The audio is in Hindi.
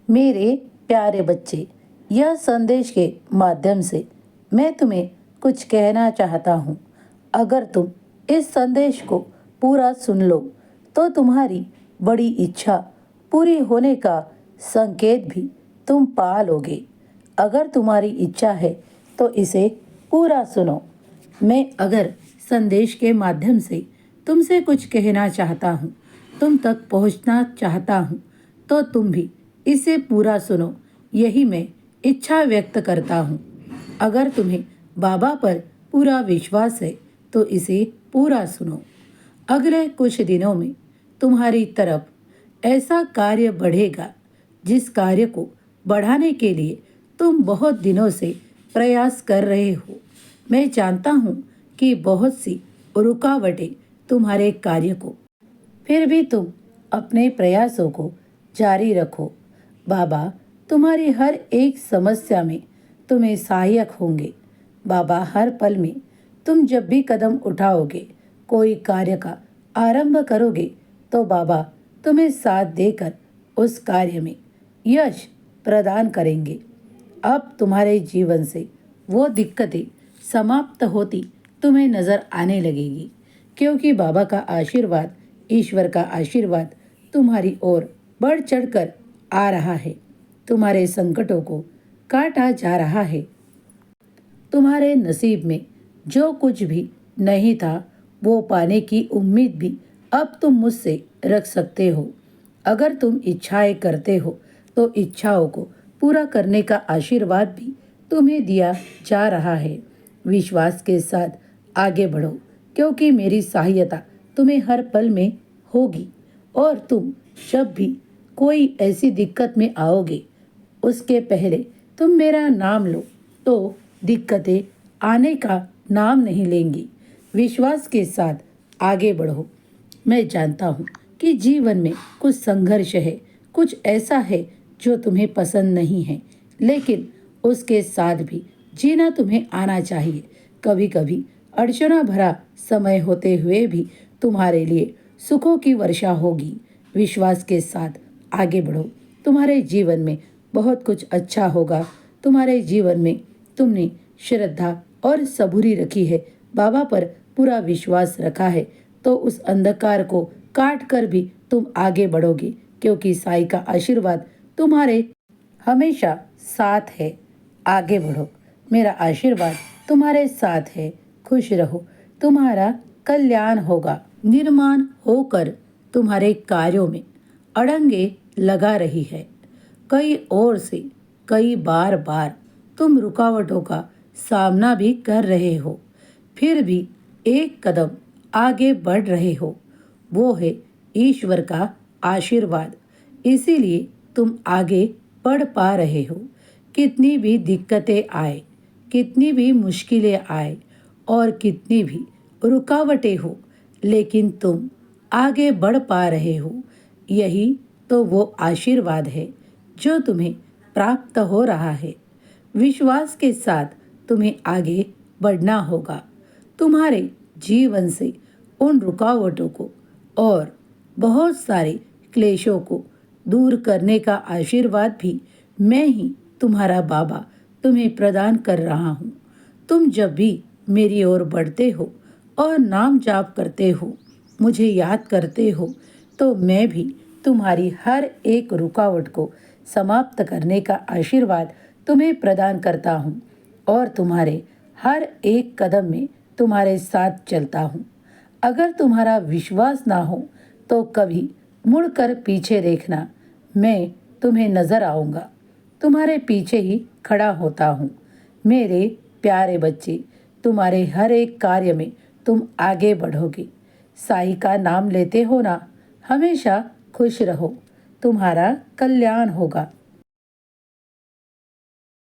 मेरे प्यारे बच्चे, यह संदेश के माध्यम से मैं तुम्हें कुछ कहना चाहता हूँ। अगर तुम इस संदेश को पूरा सुन लो तो तुम्हारी बड़ी इच्छा पूरी होने का संकेत भी तुम पा लोगे। अगर तुम्हारी इच्छा है तो इसे पूरा सुनो। मैं अगर संदेश के माध्यम से तुमसे कुछ कहना चाहता हूँ, तुम तक पहुँचना चाहता हूँ, तो तुम भी इसे पूरा सुनो। यही मैं इच्छा व्यक्त करता हूँ। अगर तुम्हें बाबा पर पूरा विश्वास है तो इसे पूरा सुनो। अगले कुछ दिनों में तुम्हारी तरफ ऐसा कार्य बढ़ेगा जिस कार्य को बढ़ाने के लिए तुम बहुत दिनों से प्रयास कर रहे हो। मैं जानता हूँ कि बहुत सी रुकावटें तुम्हारे कार्य को, फिर भी तुम अपने प्रयासों को जारी रखो। बाबा तुम्हारी हर एक समस्या में तुम्हें सहायक होंगे। बाबा हर पल में तुम जब भी कदम उठाओगे, कोई कार्य का आरंभ करोगे, तो बाबा तुम्हें साथ देकर उस कार्य में यश प्रदान करेंगे। अब तुम्हारे जीवन से वो दिक्कतें समाप्त होती तुम्हें नजर आने लगेगी, क्योंकि बाबा का आशीर्वाद, ईश्वर का आशीर्वाद तुम्हारी ओर बढ़ चढ़कर आ रहा है। तुम्हारे संकटों को काटा जा रहा है। तुम्हारे नसीब में जो कुछ भी नहीं था वो पाने की उम्मीद भी अब तुम मुझसे रख सकते हो। अगर तुम इच्छाएं करते हो तो इच्छाओं को पूरा करने का आशीर्वाद भी तुम्हें दिया जा रहा है। विश्वास के साथ आगे बढ़ो, क्योंकि मेरी सहायता तुम्हें हर पल में होगी। और तुम जब भी कोई ऐसी दिक्कत में आओगे, उसके पहले तुम मेरा नाम लो तो दिक्कतें आने का नाम नहीं लेंगी। विश्वास के साथ आगे बढ़ो। मैं जानता हूँ कि जीवन में कुछ संघर्ष है, कुछ ऐसा है जो तुम्हें पसंद नहीं है, लेकिन उसके साथ भी जीना तुम्हें आना चाहिए। कभी कभी अड़चना भरा समय होते हुए भी तुम्हारे लिए सुखों की वर्षा होगी। विश्वास के साथ आगे बढ़ो। तुम्हारे जीवन में बहुत कुछ अच्छा होगा। तुम्हारे जीवन में तुमने श्रद्धा और सबूरी रखी है, बाबा पर पूरा विश्वास रखा है, तो उस अंधकार को काट कर भी तुम आगे बढ़ोगे, क्योंकि साईं का आशीर्वाद तुम्हारे हमेशा साथ है। आगे बढ़ो, मेरा आशीर्वाद तुम्हारे साथ है। खुश रहो, तुम्हारा कल्याण होगा। निर्माण होकर तुम्हारे कार्यों में अड़ंगे लगा रही है। कई ओर से कई बार बार तुम रुकावटों का सामना भी कर रहे हो, फिर भी एक कदम आगे बढ़ रहे हो। वो है ईश्वर का आशीर्वाद, इसीलिए तुम आगे बढ़ पा रहे हो। कितनी भी दिक्कतें आए, कितनी भी मुश्किलें आए और कितनी भी रुकावटें हो, लेकिन तुम आगे बढ़ पा रहे हो। यही तो वो आशीर्वाद है जो तुम्हें प्राप्त हो रहा है। विश्वास के साथ तुम्हें आगे बढ़ना होगा। तुम्हारे जीवन से उन रुकावटों को और बहुत सारे क्लेशों को दूर करने का आशीर्वाद भी मैं ही, तुम्हारा बाबा, तुम्हें प्रदान कर रहा हूँ। तुम जब भी मेरी ओर बढ़ते हो और नाम जाप करते हो, मुझे याद करते हो, तो मैं भी तुम्हारी हर एक रुकावट को समाप्त करने का आशीर्वाद तुम्हें प्रदान करता हूँ और तुम्हारे हर एक कदम में तुम्हारे साथ चलता हूँ। अगर तुम्हारा विश्वास ना हो तो कभी मुड़कर पीछे देखना, मैं तुम्हें नजर आऊँगा। तुम्हारे पीछे ही खड़ा होता हूँ। मेरे प्यारे बच्चे, तुम्हारे हर एक कार्य में तुम आगे बढ़ोगे। साईं का नाम लेते हो ना, हमेशा खुश रहो, तुम्हारा कल्याण होगा।